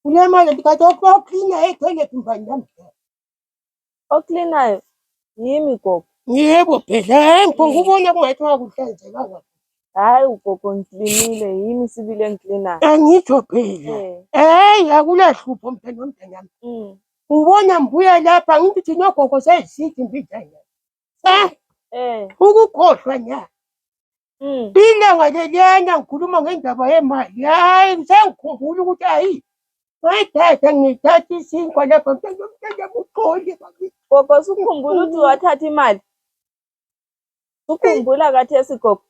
Kule mali ndikade oklina etoilet mfana nami. Oklinayo yimi gogo. Yebo phela ngibona kungathi wakuhlanzeka kahle. Hayi ugogo ngiklinile yimi sibile ngiklinayo. Angitsho phela. Akulahlupho mfana wami. Ubona mbuya lapha ngithi thina ogogo sesithi mbijana. Ukukhohlwa nya. Ilanga leliyana ngikhuluma ngendaba yemali. Hayi ngikhumbula ukuthi hayi. Ngithatha isinkwa lapha mntana uqoli. Gogo sukhumbula ukuthi wathatha imali. Ukhumbula kathesi gogo.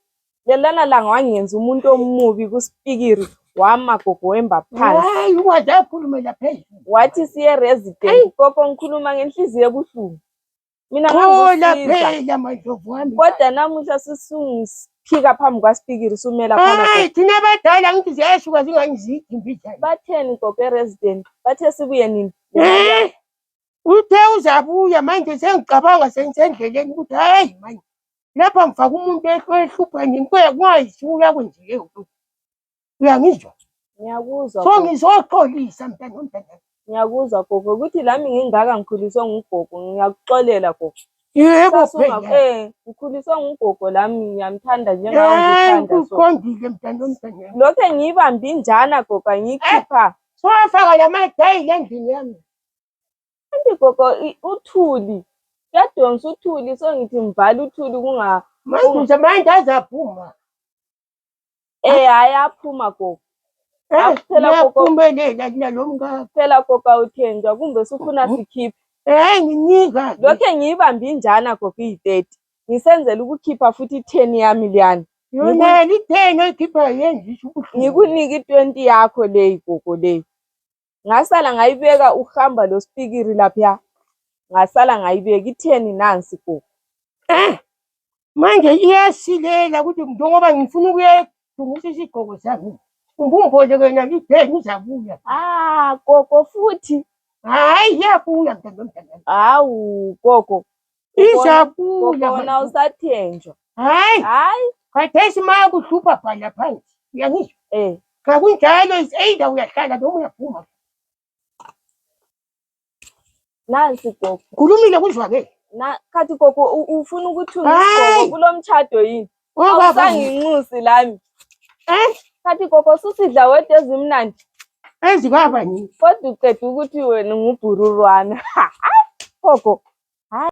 Lelana langa wangenza umuntu omubi kuSpikiri wama gogo wemba phansi. Hayi ungazakhulumela phezulu. Wathi siye resident gogo ngikhuluma ngenhliziyo ebuhlungu. Mina phela mandlovu wami. Kodwa namuhla sisungisiphika phambi kwaSpikiri sumela khona. Hayi thina abadala ngithi ziyashuka zingangiziki mbijana. Batheni gogo eresident? Bathe sibuye nini? Uthe uzabuya manje sengicabanga sengisendleleni ukuthi hayi manje. Lapha ngifaka umuntu ehlupha ngingayisuka kwenziwe ukuthi. Uyangizwa? Ngiyakuzwa. So ngizoxolisa mntana womntana. Ngiyakuzwa gogo ukuthi lami ngingaka ngikhuliswa ngugogo ngiyakuxolela gogo. Yebo phela. Ngikhuliswa ngugogo lami ngiyamthanda njengawe ngithanda so. Uqondile mntana womntana. Lokho ngiyibamba injana gogo ngiyikhipha. Sowafaka lamadayili endlini yami. Kanti gogo uthuli. Kuyadonsa uthuli so ngithi mvala uthuli kunga. Manje azaphuma. Ayaphuma gogo. Phela kuphumelela nalomngaka. Phela gogo awuthenjwa kumbe sufuna sikhiphe. Nginika. Lokho ngiyibamba injana gogo iyi30. Ngisenzela ukukhipha futhi 10 yami liyani. Yona li10 oyikhipha yenza ubuhlungu. Ngikunika i20 yakho leyi gogo leyi. Ngasala ngayibeka uhamba lo Spikiri lapha. Ngasala ngayibeka i10 nansi gogo. Manje iyasilela ukuthi ngoba ngifuna ukuyedungisa isigqoko sami. Ungumboleke nami i10 uzabuya. Gogo futhi. Hayi iyabuya mntana. Hawu gogo. Izabuya. Wona usathenjwa. Hayi. Khathesi maya kuhlupha phala phansi. Uyangizwa? Kakunjalo either uyahlala noma uyaphuma. Nansi gogo. Khulumile kuzwakele. Khathi gogo ufuna ukuthunga isigqoko kulomtshado yini? Awusanginxusi lami. Khathi gogo susidla wedwa ezimnandi. Ezikaba nini? Kodwa uqeda ukuthi wena ngubhururwana. Gogo.